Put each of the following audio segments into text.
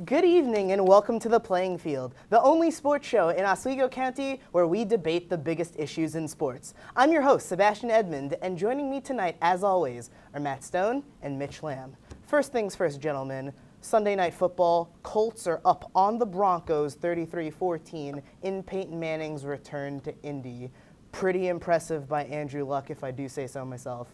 Good evening and welcome to The Playing Field, the only sports show in Oswego County where we debate the biggest issues in sports. I'm your host, Sebastian Edmond, and joining me tonight, as always, are Matt Stone and Mitch Lamb. First things first, gentlemen. Sunday Night Football, Colts are up on the Broncos 33-14 in Peyton Manning's return to Indy. Pretty impressive by Andrew Luck, if I do say so myself.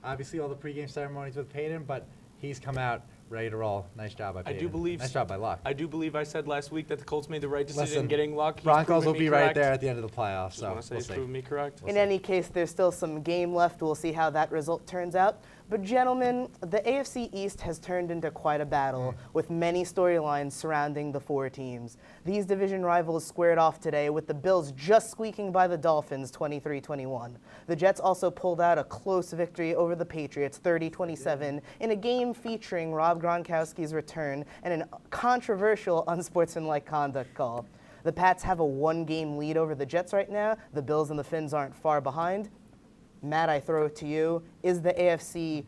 Obviously, all the pregame ceremonies with Peyton, but he's come out ready to roll. Nice job by Peyton. Nice job by Luck. I do believe I said last week that the Colts made the right decision in getting Luck. Broncos will be right there at the end of the playoffs. So we'll see. Prove me correct. In any case, there's still some game left. We'll see how that result turns out. But gentlemen, the AFC East has turned into quite a battle with many storylines surrounding the four teams. These division rivals squared off today with the Bills just squeaking by the Dolphins 23-21. The Jets also pulled out a close victory over the Patriots 30-27 in a game featuring Rob Gronkowski's return and a controversial unsportsmanlike conduct call. The Pats have a one-game lead over the Jets right now. The Bills and the Finns aren't far behind. Matt, I throw it to you. Is the AFC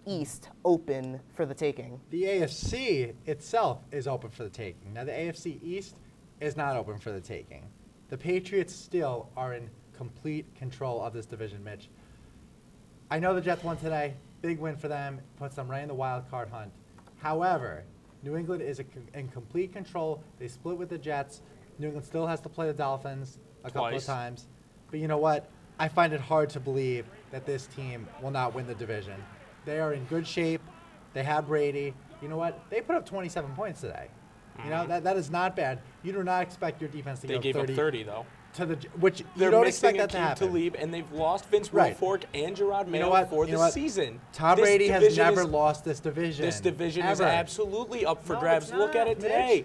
East open for the taking? The AFC itself is open for the taking. Now, the AFC East is not open for the taking. The Patriots still are in complete control of this division, Mitch. I know the Jets won today. Big win for them. Puts them right in the wild card hunt. However, New England is in complete control. They split with the Jets. New England still has to play the Dolphins a couple of times. But you know what? I find it hard to believe that this team will not win the division. They are in good shape. They have Brady. You know what? They put up 27 points today. You know, that is not bad. You do not expect your defense to go 30. They gave up 30, though. Which They're you don't expect that to happen. To leave, and they've lost Vince Wilfork and Gerard Mayo for the season. Tom Brady has never lost this division. This division is absolutely up for grabs. Look at it today.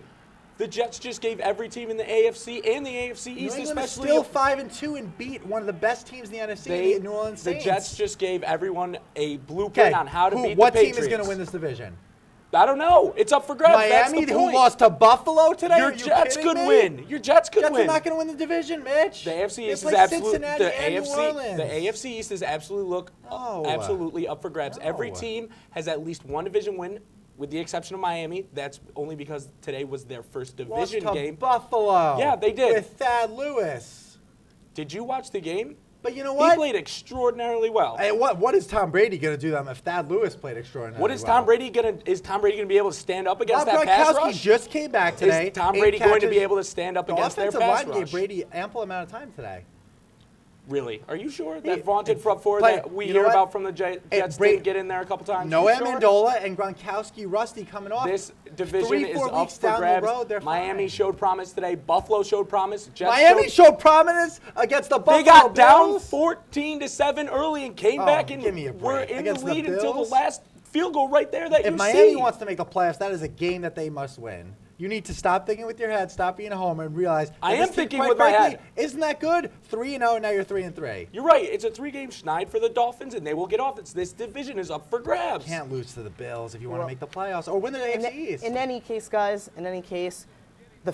The Jets just gave every team in the AFC and the AFC East, especially still 5-2 and beat one of the best teams in the NFC, the New Orleans Saints. The Jets just gave everyone a blueprint on how to beat the Patriots. What team is going to win this division? I don't know. It's up for grabs. Miami, who lost to Buffalo today? Your Jets could win. Your Jets could win. Jets are not going to win the division, Mitch. The AFC East is absolutely the AFC East is absolutely up for grabs. Every team has at least one division win. With the exception of Miami, that's only because today was their first division game. Buffalo. Yeah, they did. With Thad Lewis. Did you watch the game? But you know what? He played extraordinarily well. Hey, what is Tom Brady going to do them if Thad Lewis played extraordinarily well? Is Tom Brady going to be able to stand up against that pass rush? Just came back today. Is Tom Brady going to be able to stand up against their pass rush? The offensive line gave Brady ample amount of time today. Really? Are you sure? That vaunted front four that we hear about from the Jets didn't get in there a couple times? No Amendola and Gronkowski Rusty coming off. This division is up for grabs. Miami showed promise today. Buffalo showed promise. Miami showed promise against the Buffalo Bills. They got down 14-7 early and came back and were in the lead until the last field goal right there that you see. If Miami wants to make the playoffs, that is a game that they must win. You need to stop thinking with your head, stop being a homer, and realize I am thinking with my head. Isn't that good? 3-0, now you're 3-3. You're right. It's a 3-game schneid for the Dolphins, and they will get off. This division is up for grabs. You can't lose to the Bills if you want to make the playoffs or win the AFC East. In any case, guys, the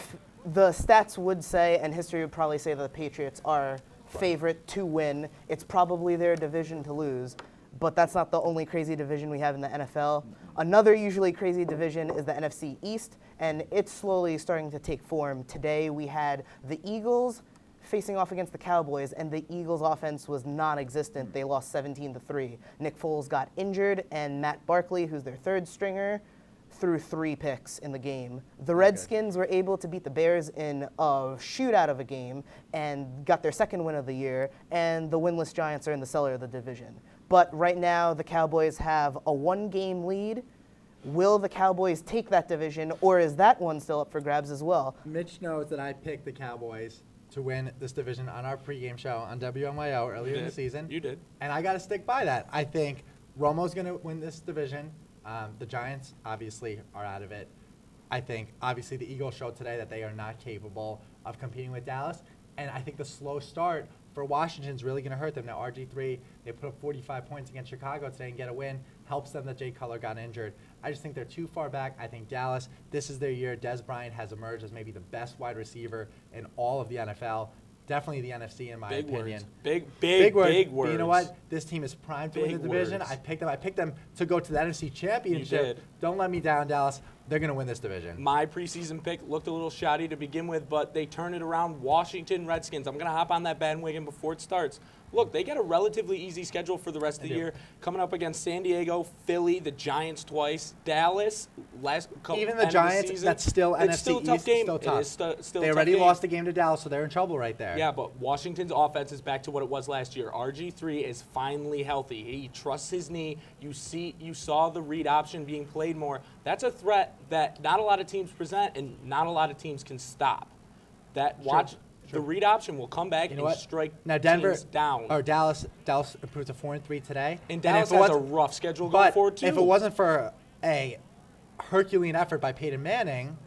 stats would say, and history would probably say, that the Patriots are favorite to win. It's probably their division to lose. But that's not the only crazy division we have in the NFL. Another usually crazy division is the NFC East, and it's slowly starting to take form. Today we had the Eagles facing off against the Cowboys, and the Eagles' offense was non-existent. They lost 17-3. Nick Foles got injured, and Matt Barkley, who's their third stringer, threw 3 picks in the game. The Redskins were able to beat the Bears in a shootout of a game and got their second win of the year, and the winless Giants are in the cellar of the division. But right now, the Cowboys have a 1-game lead. Will the Cowboys take that division, or is that one still up for grabs as well? Mitch knows that I picked the Cowboys to win this division on our pregame show on WMYO earlier in the season. You did. And I got to stick by that. I think Romo's going to win this division. The Giants, obviously, are out of it. I think, obviously, the Eagles showed today that they are not capable of competing with Dallas. And I think the slow start for Washington's really going to hurt them. Now, RG3, they put up 45 points against Chicago today and get a win. Helps them that Jay Cutler got injured. I just think they're too far back. I think Dallas, this is their year. Des Bryant has emerged as maybe the best wide receiver in all of the NFL. Definitely the NFC, in my opinion. Big words. But you know what? This team is primed to win the division. I picked them to go to the NFC Championship. You did. Don't let me down, Dallas. They're going to win this division. My preseason pick looked a little shoddy to begin with, but they turn it around. Washington Redskins. I'm going to hop on that bandwagon before it starts. Look, they get a relatively easy schedule for the rest of the year, coming up against San Diego, Philly, the Giants twice, Dallas. Even the Giants, that's still NFC East. Still a tough game. Still tough. It is still they a tough already game. lost a game to Dallas, so they're in trouble right there. Yeah, but Washington's offense is back to what it was last year. RG3 is finally healthy. He trusts his knee. You saw the read option being played more. That's a threat that not a lot of teams present and not a lot of teams can stop. The read option will come back and strike now Denver teams down. Or Dallas improved to 4-3 today. And Dallas has a rough schedule going forward too. If it wasn't for a Herculean effort by Peyton Manning,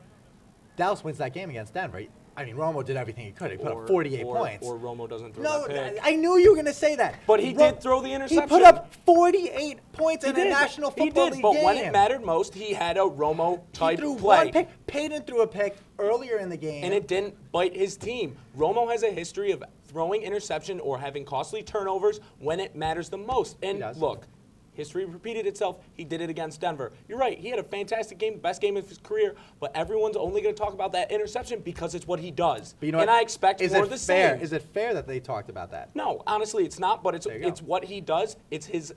Dallas wins that game against Denver. I mean, Romo did everything he could. He put up 48 points. Or Romo doesn't throw No, that pick. I knew you were going to say that. But he did throw the interception. He put up 48 points in a National Football League but game. when it mattered most, he had a Romo-type He threw play. one pick. Peyton threw a pick earlier in the game. And it didn't bite his team. Romo has a history of throwing interception or having costly turnovers when it matters the most. And look, history repeated itself. He did it against Denver. You're right. He had a fantastic game, best game of his career, but everyone's only going to talk about that interception because it's what he does. But you know and what? I expect more of the same. Is it fair that they talked about that? No, honestly, it's not, but it's what he does. It's his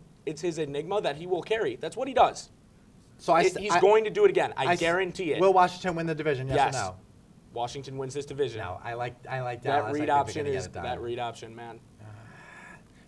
enigma that he will carry. That's what he does. So he's going to do it again. I guarantee it. Will Washington win the division, yes or no? Washington wins this division. No, I like Dallas. That read option is that read option, man.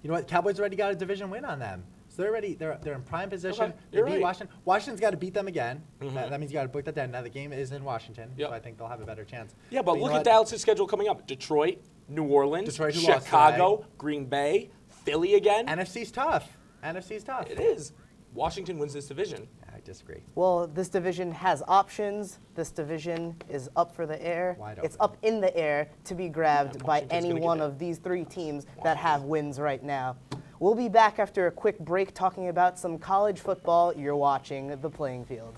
You know what? Cowboys already got a division win on them. So they're in prime position. Okay, They beat Washington. Washington's got to beat them again. Mm-hmm. That means you got to book that down. Now the game is in Washington, so I think they'll have a better chance. Yeah, but look at Dallas' schedule coming up: Detroit, New Orleans, Detroit, who lost Chicago, Green Bay, Philly again. NFC's tough. NFC's tough. It is. Washington wins this division. I disagree. Well, this division has options. This division is up for the air. Wide It's open. up in the air to be grabbed by Washington's any gonna get one it. of these three teams that have wins right now. We'll be back after a quick break talking about some college football. You're watching The Playing Field.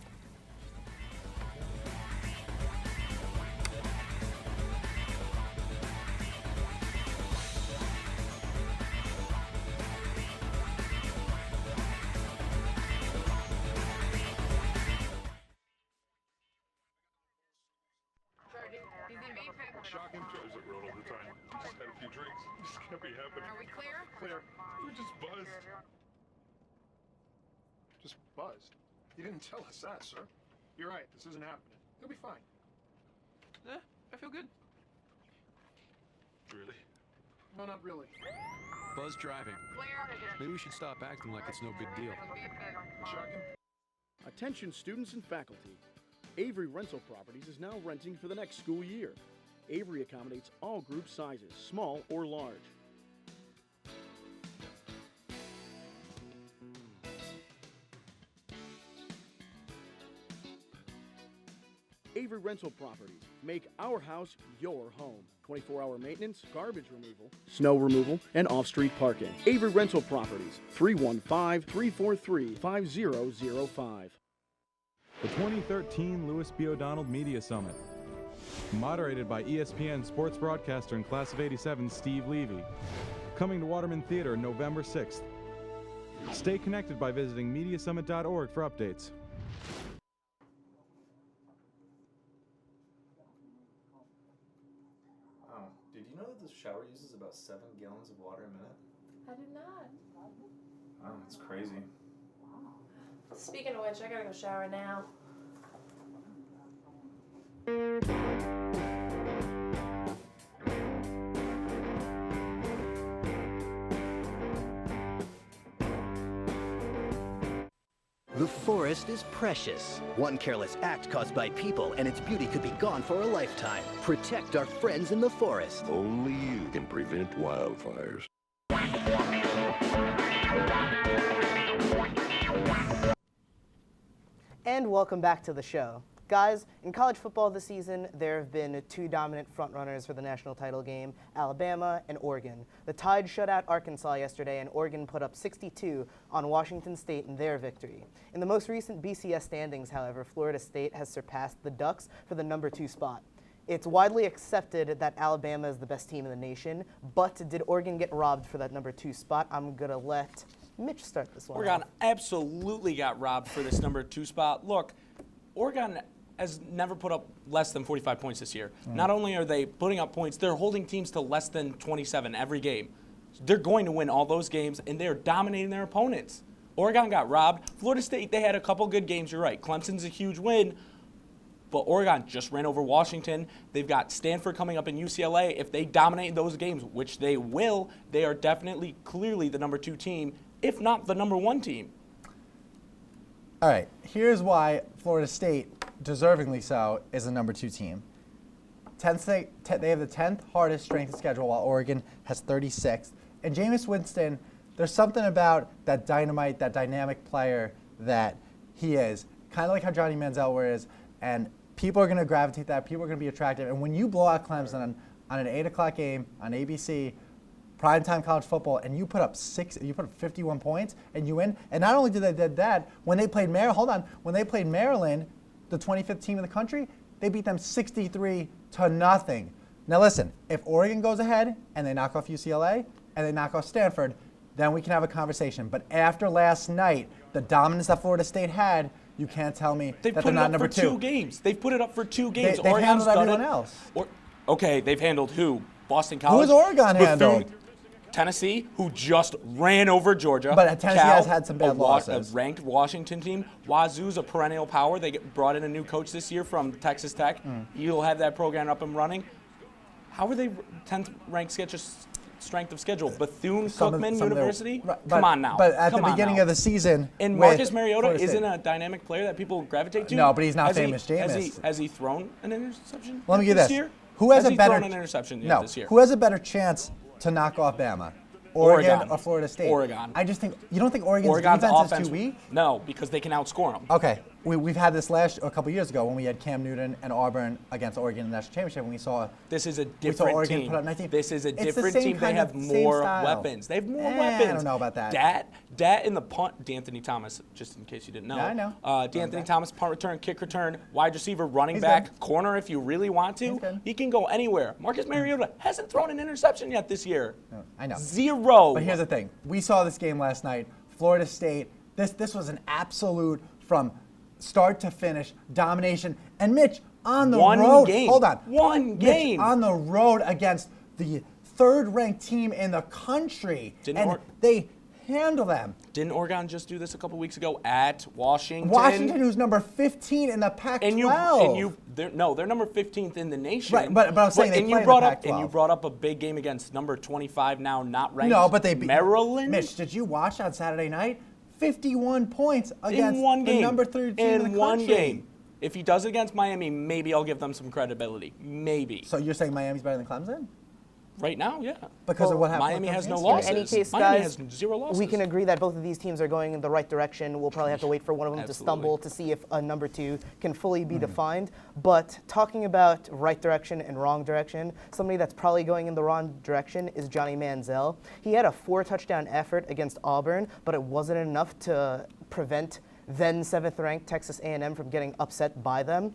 Shocking. Is it real all the time? Just had a few drinks. Just can't be happening. Are we clear? Clear. We're just buzzed. Just buzzed. You didn't tell us that, sir. You're right. This isn't happening. You'll be fine. I feel good. Really? No, not really. Buzz driving. Maybe we should stop acting like it's no big deal. Shocking. Attention students and faculty. Avery Rental Properties is now renting for the next school year. Avery accommodates all group sizes, small or large. Avery Rental Properties. Make our house your home. 24-hour maintenance, garbage removal, snow removal, and off-street parking. Avery Rental Properties. 315-343-5005. The 2013 Louis B. O'Donnell Media Summit. Moderated by ESPN sports broadcaster and class of '87 Steve Levy. Coming to Waterman Theater November 6th. Stay connected by visiting MediaSummit.org for updates. Oh, did you know that the shower uses about 7 gallons of water a minute? I did not. Wow, that's crazy. Speaking of which, I gotta go shower now. The forest is precious. One careless act caused by people, and its beauty could be gone for a lifetime. Protect our friends in the forest. Only you can prevent wildfires. And welcome back to the show. Guys, in college football this season, there have been two dominant frontrunners for the national title game, Alabama and Oregon. The Tide shut out Arkansas yesterday, and Oregon put up 62 on Washington State in their victory. In the most recent BCS standings, however, Florida State has surpassed the Ducks for the number 2 spot. It's widely accepted that Alabama is the best team in the nation, but did Oregon get robbed for that number 2 spot? I'm going to let Mitch start this one. Oregon absolutely got robbed for this number 2 spot. Look, Oregon has never put up less than 45 points this year. Not only are they putting up points, they're holding teams to less than 27 every game. They're going to win all those games, and they're dominating their opponents. Oregon got robbed. Florida State, they had a couple good games, you're right. Clemson's a huge win, but Oregon just ran over Washington. They've got Stanford coming up in UCLA. If they dominate those games, which they will, they are definitely, clearly the number 2 team, if not the number 1 team. All right, here's why Florida State, deservingly so, is the number 2 team. They have the 10th hardest strength of schedule, while Oregon has 36th. And Jameis Winston, there's something about that dynamite, that dynamic player that he is, kind of like how Johnny Manziel is, and people are going to gravitate that. People are going to be attractive. And when you blow out Clemson on an 8 o'clock game on ABC, primetime college football, and you put up 51 points, and you win. And not only did they did that, when they played Maryland, the 25th team in the country, they beat them 63-0. Now listen, if Oregon goes ahead and they knock off UCLA and they knock off Stanford, then we can have a conversation. But after last night, the dominance that Florida State had, you can't tell me that they're not number 2. They've put it up for 2 games. They've put it up for 2 games. They've handled everyone else. Okay, they've handled who? Boston College? Who has Oregon handled? Tennessee, who just ran over Georgia. But Tennessee has had some bad losses. A ranked Washington team. Wazoo's a perennial power. They brought in a new coach this year from Texas Tech. You'll have that program up and running. How are they 10th ranked strength of schedule? Bethune-Cookman University? Come on now. But at the beginning of the season. And Marcus Mariota isn't a dynamic player that people gravitate to? No, but he's not famous Jameis. Has he thrown an interception Let me get this. year? Who has he a better thrown an interception this year? Who has a better chance to knock off Bama? Oregon or Florida State? Oregon. I just think you don't think Oregon's Oregon's defense offense is too weak? No, because they can outscore them. Okay, we've had this a couple years ago when we had Cam Newton and Auburn against Oregon in the national championship, and we saw this is a different Oregon team. Put up 19. This is a different team. They have more weapons. They have more weapons. I don't know about that. Dat in the punt, D'Anthony Thomas, just in case you didn't know. Yeah, I know. D'Anthony Thomas, punt return, kick return, wide receiver, running back, corner if you really want to. He can go anywhere. Marcus Mariota hasn't thrown an interception yet this year. No, I know. 0. But here's the thing. We saw this game last night. Florida State, this was an absolute, from start to finish, domination. And Mitch, on the road. Hold on. One game. Mitch, on the road against the 3rd-ranked team in the country. They handle them. Didn't Oregon just do this a couple weeks ago at Washington? Washington, who's number 15 in the Pac-12. They're number 15th in the nation. Right, but I was saying they play in the Pac-12. And you brought up a big game against number 25 now, not ranked. No, but they beat Maryland. Mitch, did you watch on Saturday night? 51 points against the number 3 team in the country. In one game. If he does it against Miami, maybe I'll give them some credibility. Maybe. So you're saying Miami's better than Clemson? Right now, yeah. Because of what happened. Miami has no losses. In any case, Miami guys, has 0 losses. we can agree that both of these teams are going in the right direction. We'll probably have to wait for one of them to stumble to see if a number 2 can fully be defined. But talking about right direction and wrong direction, somebody that's probably going in the wrong direction is Johnny Manziel. He had a 4-touchdown effort against Auburn, but it wasn't enough to prevent then 7th-ranked Texas A&M from getting upset by them.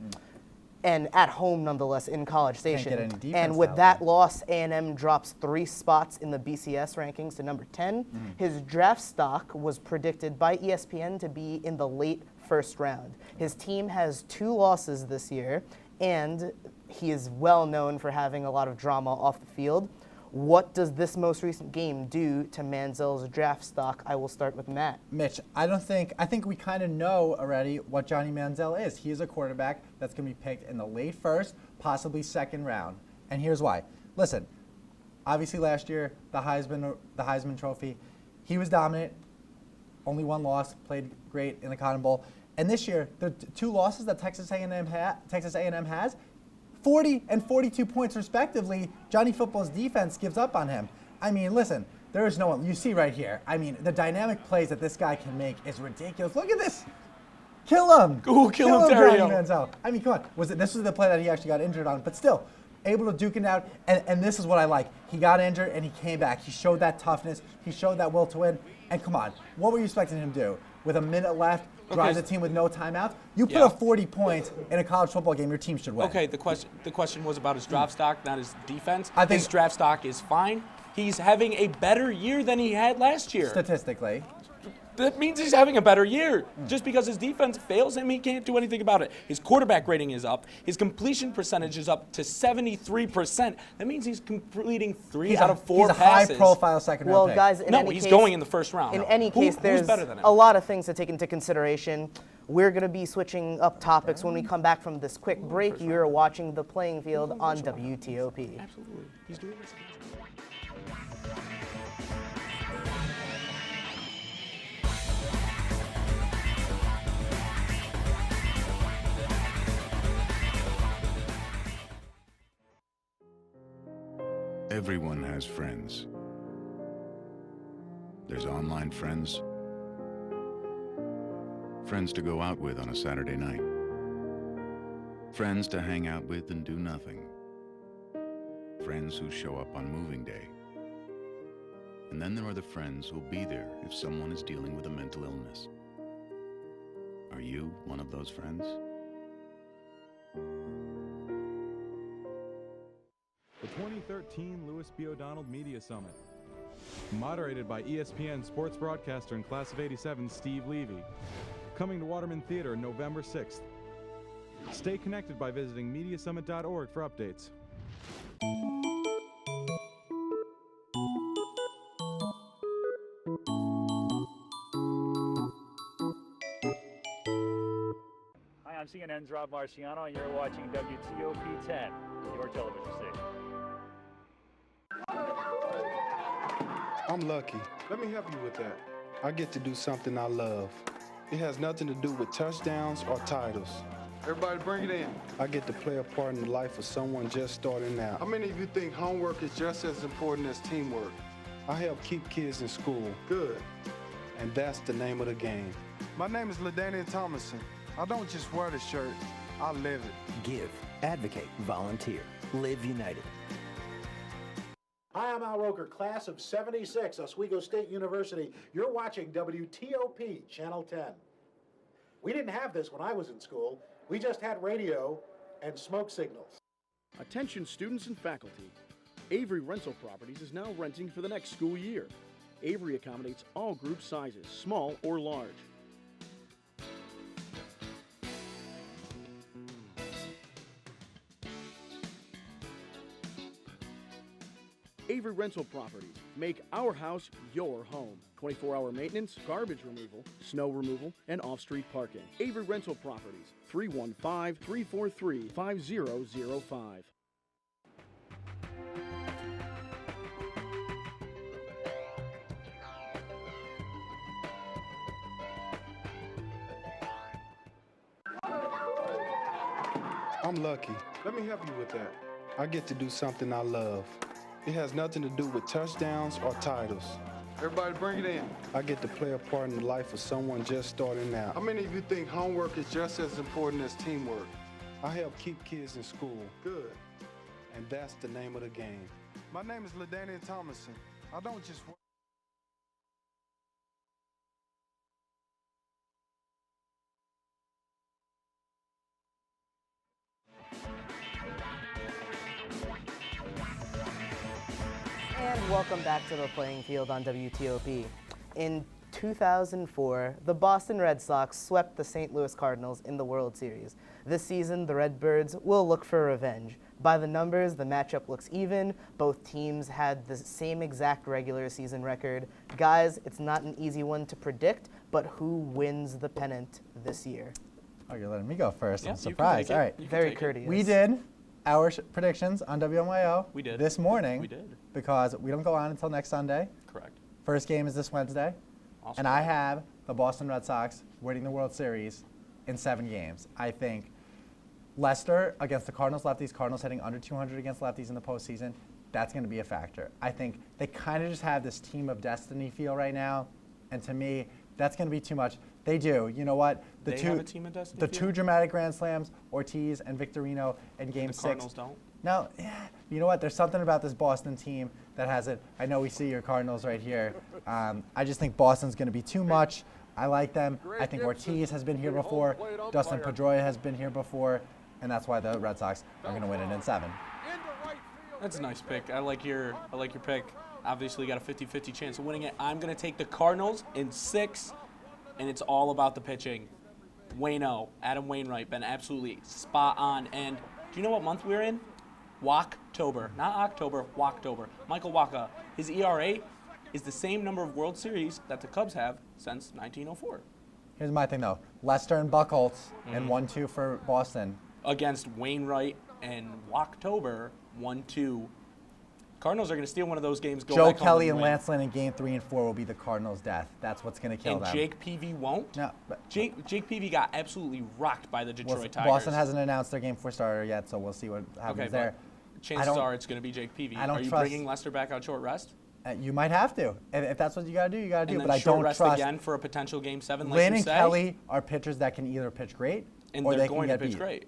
And at home, nonetheless, in College Station. And with that loss, A&M drops 3 spots in the BCS rankings to number 10. His draft stock was predicted by ESPN to be in the late 1st round. His team has 2 losses this year, and he is well known for having a lot of drama off the field. What does this most recent game do to Manziel's draft stock? I will start with Matt. Mitch, I think we kind of know already what Johnny Manziel is. He is a quarterback that's going to be picked in the late 1st, possibly 2nd round. And here's why. Listen, obviously last year, the Heisman Trophy, he was dominant. Only 1 loss, played great in the Cotton Bowl. And this year, the 2 losses that Texas A&M has, 40 and 42 points respectively. Johnny Football's defense gives up on him. I mean, listen, there is no one. You see right here. I mean, the dynamic plays that this guy can make is ridiculous. Look at this. Kill him. Ooh, kill him, Terrio. Johnny Manziel. I mean, come on. This was the play that he actually got injured on, but still able to duke it out. And this is what I like. He got injured and he came back. He showed that toughness. He showed that will to win. And come on, what were you expecting him to do? With a minute left, drive the team with no timeouts. You put up 40 points in a college football game, your team should win. Okay, the question was about his draft stock, not his defense. I think his draft stock is fine. He's having a better year than he had last year. Statistically. That means he's having a better year. Just because his defense fails him, he can't do anything about it. His quarterback rating is up. His completion percentage is up to 73%. That means he's completing 3 out of 4 he's a passes. High-profile second-round Well, pick. guys, in any he's case, going in the first round. In any case, Who's there's better than him? a lot of things to take into consideration. We're going to be switching up topics when we come back from this quick break. You're watching The Playing Field on WTOP. Absolutely. He's doing this. Everyone has friends. There's online friends, friends to go out with on a Saturday night, friends to hang out with and do nothing, friends who show up on moving day. And then there are the friends who'll be there if someone is dealing with a mental illness. Are you one of those friends? The 2013 Louis B. O'Donnell Media Summit. Moderated by ESPN sports broadcaster and class of '87 Steve Levy. Coming to Waterman Theater November 6th. Stay connected by visiting mediasummit.org for updates. Hi, I'm CNN's Rob Marciano, and you're watching WTOP 10, your television station. I'm lucky. Let me help you with that. I get to do something I love. It has nothing to do with touchdowns or titles. Everybody bring it in. I get to play a part in the life of someone just starting out. How many of you think homework is just as important as teamwork? I help keep kids in school. Good. And that's the name of the game. My name is LaDainian Thomason. I don't just wear the shirt, I live it. Give, advocate, volunteer. Live United. Hi, I'm Al Roker, class of '76, Oswego State University. You're watching WTOP, Channel 10. We didn't have this when I was in school. We just had radio and smoke signals. Attention students and faculty. Avery Rental Properties is now renting for the next school year. Avery accommodates all group sizes, small or large. Avery Rental Properties. Make our house your home. 24-hour maintenance, garbage removal, snow removal, and off-street parking. Avery Rental Properties. 315-343-5005. I'm lucky. Let me help you with that. I get to do something I love. It has nothing to do with touchdowns or titles. Everybody bring it in. I get to play a part in the life of someone just starting out. How many of you think homework is just as important as teamwork? I help keep kids in school. Good. And that's the name of the game. My name is LaDainian Thomason. I don't just work. And welcome back to The Playing Field on WTOP. In 2004, the Boston Red Sox swept the St. Louis Cardinals in the World Series. This season, the Redbirds will look for revenge. By the numbers, the matchup looks even. Both teams had the same exact regular season record. Guys, it's not an easy one to predict, but who wins the pennant this year? Oh, you're letting me go first. Yeah, I'm you can surprised. take it. All right. You can Very take it. courteous. We did our predictions on WMYO We did. this morning. We did. Because we don't go on until next Sunday. Correct. First game is this Wednesday. Awesome. And I have the Boston Red Sox winning the World Series in 7 games. I think Leicester against the Cardinals lefties, Cardinals hitting under 200 against lefties in the postseason, that's going to be a factor. I think they kind of just have this team of destiny feel right now, and to me, that's going to be too much. They do. You know what? They have a team of destiny The feel? 2 dramatic grand slams, Ortiz and Victorino in Game 6. The Cardinals don't? No, you know what? There's something about this Boston team that has it. I know we see your Cardinals right here. I just think Boston's going to be too much. I like them. I think Ortiz has been here before. Dustin Pedroia has been here before. And that's why the Red Sox are going to win it in 7. That's a nice pick. I like your pick. Obviously, got a 50-50 chance of winning it. I'm going to take the Cardinals in 6. and it's all about the pitching. Adam Wainwright, been absolutely spot on. And do you know what month we're in? Walktober, not October, Walktober. Michael Wacha, his ERA is the same number of World Series that the Cubs have since 1904. Here's my thing, though. Lester and Buchholz, and 1-2 for Boston. Against Wainwright and Walktober, 1-2. Cardinals are going to steal one of those games. Joe Kelly and Lance Lynn in Game 3 and 4 will be the Cardinals' death. That's what's going to kill them. And Jake Peavy won't? No. Jake Peavy got absolutely rocked by the Detroit Tigers. Boston hasn't announced their Game 4 starter yet, so we'll see what happens there. Chances are it's going to be Jake Peavy. Are you bringing Lester back on short rest? You might have to. If that's what you got to do, you got to do. And but I short don't rest trust again for a potential Game 7, like Lynn you and say? Kelly are pitchers that can either pitch great And or they're they going can to get pitch beat. great.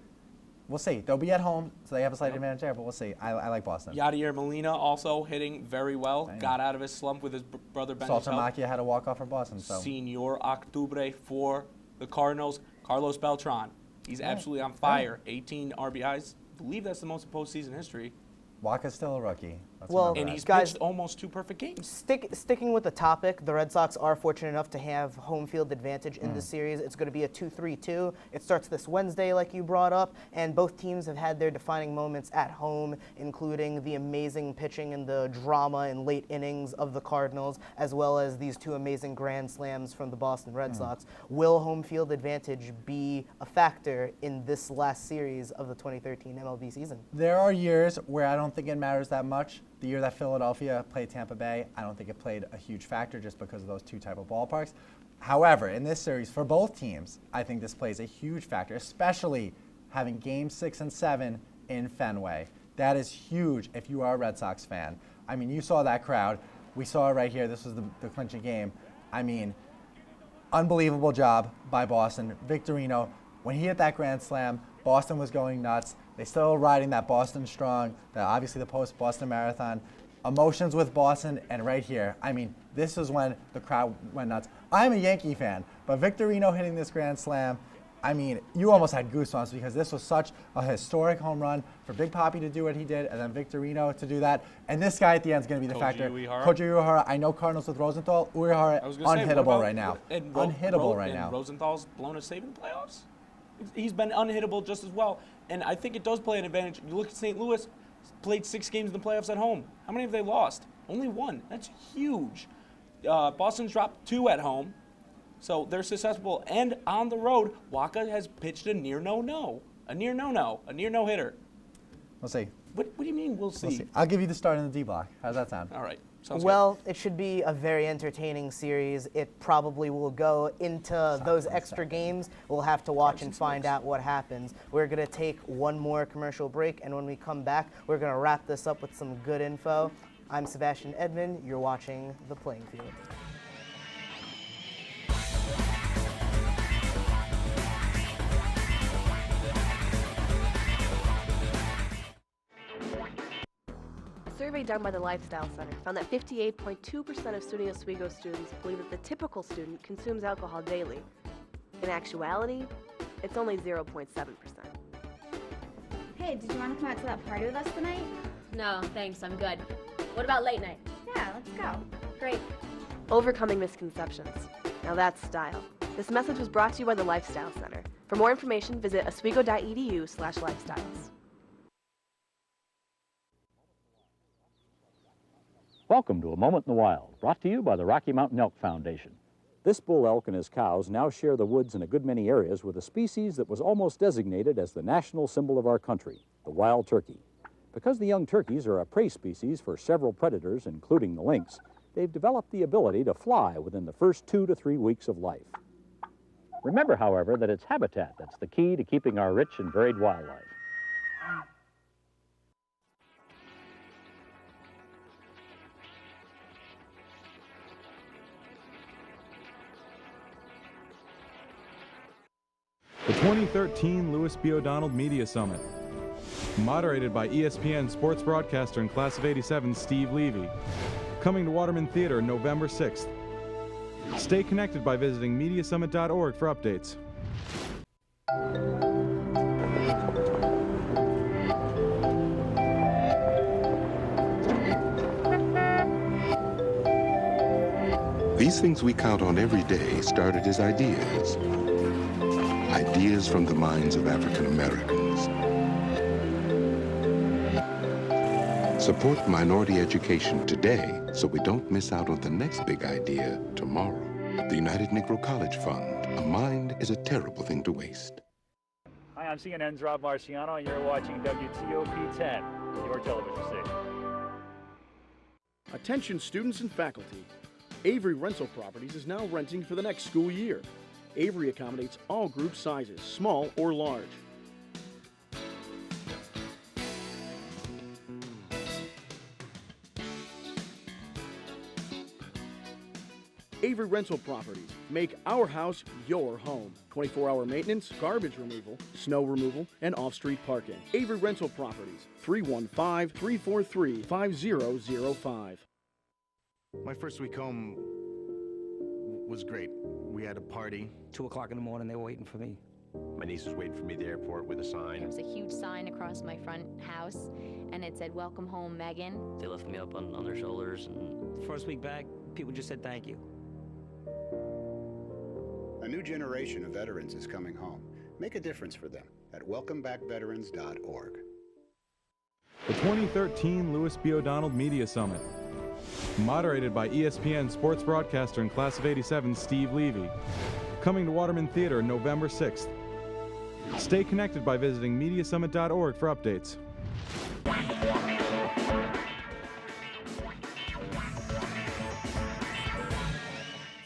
We'll see. They'll be at home, so they have a slight advantage there, but we'll see. I like Boston. Yadier Molina also hitting very well. Got out of his slump with his brother Ben's help. Saltalamacchia had a walk-off for Boston. So. Senor Octubre for the Cardinals. Carlos Beltran, he's absolutely on fire. 18 RBIs. I believe that's the most in postseason history. Wacha's still a rookie. And he's pitched almost 2 perfect games. Sticking with the topic, the Red Sox are fortunate enough to have home field advantage in this series. It's going to be a 2-3-2. It starts this Wednesday, like you brought up, and both teams have had their defining moments at home, including the amazing pitching and the drama in late innings of the Cardinals, as well as these 2 amazing grand slams from the Boston Red Sox. Will home field advantage be a factor in this last series of the 2013 MLB season? There are years where I don't think it matters that much. The year that Philadelphia played Tampa Bay, I don't think it played a huge factor just because of those 2 type of ballparks. However, in this series, for both teams, I think this plays a huge factor, especially having Game 6 and 7 in Fenway. That is huge if you are a Red Sox fan. I mean, you saw that crowd. We saw it right here. This was the clinching game. I mean, unbelievable job by Boston. Victorino, when he hit that grand slam, Boston was going nuts. They still riding that Boston strong, obviously the post-Boston Marathon. Emotions with Boston, and right here, I mean, this is when the crowd went nuts. I'm a Yankee fan, but Victorino hitting this grand slam, I mean, you almost had goosebumps because this was such a historic home run for Big Papi to do what he did, and then Victorino to do that. And this guy at the end is going to be the factor. Koji Uehara, I know Cardinals with Rosenthal. Uehara, unhittable right now. Unhittable right now. Rosenthal's blown a save in the playoffs. He's been unhittable just as well. And I think it does play an advantage. You look at St. Louis, played 6 games in the playoffs at home. How many have they lost? Only 1. That's huge. Boston's dropped 2 at home, so they're successful. And on the road, Wacha has pitched a near no-no. A near no-hitter. We'll see. What do you mean we'll see? I'll give you the start in the D block. How's that sound? All right. Well, it should be a very entertaining series. It probably will go into those extra games. We'll have to watch and find out what happens. We're going to take one more commercial break, and when we come back, we're going to wrap this up with some good info. I'm Sebastian Edmond. You're watching The Playing Field. A survey done by the Lifestyle Center found that 58.2% of Studio Oswego students believe that the typical student consumes alcohol daily. In actuality, it's only 0.7%. Hey, did you want to come out to that party with us tonight? No, thanks, I'm good. What about late night? Yeah, let's go. Great. Overcoming misconceptions. Now that's style. This message was brought to you by the Lifestyle Center. For more information, visit oswego.edu/lifestyles. Welcome to A Moment in the Wild, brought to you by the Rocky Mountain Elk Foundation. This bull elk and his cows now share the woods in a good many areas with a species that was almost designated as the national symbol of our country, the wild turkey. Because the young turkeys are a prey species for several predators, including the lynx, they've developed the ability to fly within the first 2 to 3 weeks of life. Remember, however, that it's habitat that's the key to keeping our rich and varied wildlife. The 2013 Louis B. O'Donnell Media Summit. Moderated by ESPN sports broadcaster and Class of '87 Steve Levy. Coming to Waterman Theater November 6th. Stay connected by visiting MediaSummit.org for updates. These things we count on every day started as ideas. Ideas from the minds of African Americans. Support minority education today so we don't miss out on the next big idea tomorrow. The United Negro College Fund. A mind is a terrible thing to waste. Hi, I'm CNN's Rob Marciano, and you're watching WTOP 10, your television station. Attention students and faculty. Avery Rental Properties is now renting for the next school year. Avery accommodates all group sizes, small or large. Avery Rental Properties. Make our house your home. 24-hour maintenance, garbage removal, snow removal, and off-street parking. Avery Rental Properties. 315-343-5005. My first week home was great. We had a party. 2 o'clock in the morning, they were waiting for me. My niece was waiting for me at the airport with a sign. There was a huge sign across my front house, and it said, "Welcome home, Megan." They lifted me up on their shoulders, and the first week back, people just said thank you. A new generation of veterans is coming home. Make a difference for them at welcomebackveterans.org. The 2013 Louis B. O'Donnell Media Summit. Moderated by ESPN sports broadcaster and class of '87 Steve Levy. Coming to Waterman Theater November 6th. Stay connected by visiting mediasummit.org for updates.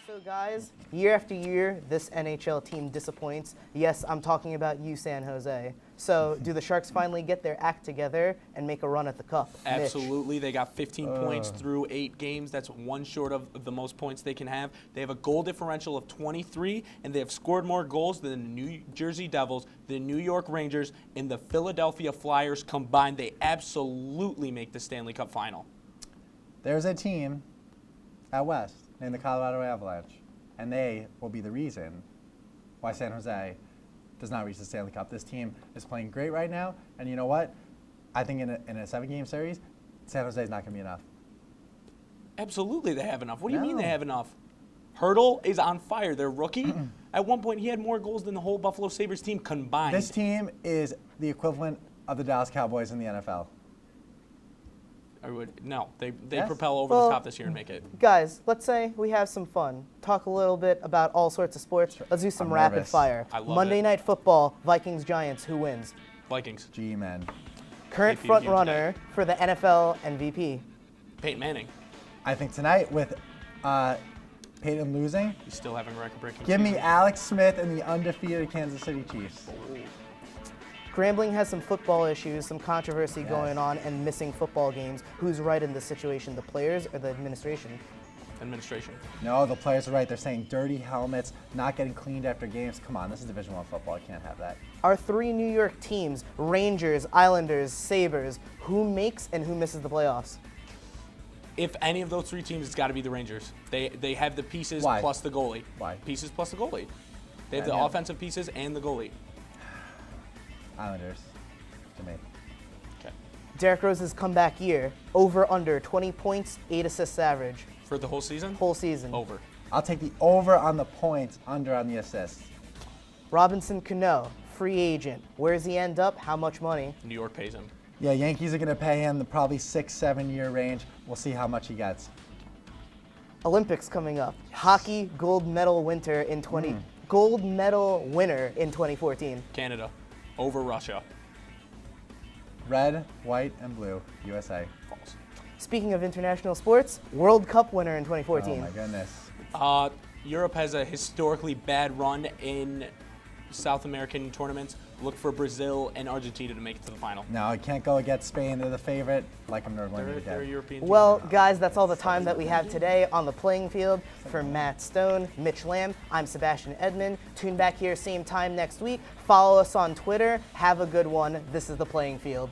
So guys, year after year, this NHL team disappoints. Yes, I'm talking about you, San Jose. So do the Sharks finally get their act together and make a run at the Cup? Absolutely. They got 15 points through 8 games. That's one short of the most points they can have. They have a goal differential of 23, and they have scored more goals than the New Jersey Devils, the New York Rangers, and the Philadelphia Flyers combined. They absolutely make the Stanley Cup final. There's a team out west named the Colorado Avalanche, and they will be the reason why San Jose does not reach the Stanley Cup. This team is playing great right now, and you know what? I think in a 7-game series, San Jose is not going to be enough. Absolutely they have enough. What do you mean they have enough? Hurdle is on fire. Their rookie, at one point, he had more goals than the whole Buffalo Sabres team combined. This team is the equivalent of the Dallas Cowboys in the NFL. No, they Yes? propel over Well, the top this year and make it. Guys, let's say we have some fun. Talk a little bit about all sorts of sports. Let's do some I'm rapid nervous. fire. I love Monday it. Night Football, Vikings-Giants, who wins? Vikings. G-men. Current AP front huge runner for the NFL MVP? Peyton Manning. I think tonight with Peyton losing, He's still having a record-breaking give me season. Alex Smith and the undefeated Kansas City Chiefs. Grambling has some football issues, some controversy going on, and missing football games. Who's right in this situation, the players or the administration? Administration. No, the players are right. They're saying dirty helmets, not getting cleaned after games. Come on, this is Division I football. You can't have that. Our 3 New York teams, Rangers, Islanders, Sabres, who makes and who misses the playoffs? If any of those 3 teams, it's got to be the Rangers. They have the pieces Why? plus the goalie. Why? Pieces plus the goalie. They have Yeah, the yeah. offensive pieces and the goalie. Islanders, to me. Okay. Derrick Rose's comeback year, over under 20 points, 8 assists average. For the whole season? Whole season. Over. I'll take the over on the points, under on the assists. Robinson Cano, free agent. Where does he end up? How much money? New York pays him. Yeah, Yankees are going to pay him the probably 6-7 year range. We'll see how much he gets. Olympics coming up. Hockey gold medal winner in 2014. Canada. Over Russia. Red, white, and blue, USA. False. Speaking of international sports, World Cup winner in 2014. Oh my goodness. Europe has a historically bad run in South American tournaments. Look for Brazil and Argentina to make it to the final. No, I can't go against Spain. They're the favorite, like I'm never going to They're a get. European team. Well, guys, that's all the time that we have today on the playing field. For Matt Stone, Mitch Lamb, I'm Sebastian Edmond. Tune back here same time next week. Follow us on Twitter. Have a good one. This is the playing field.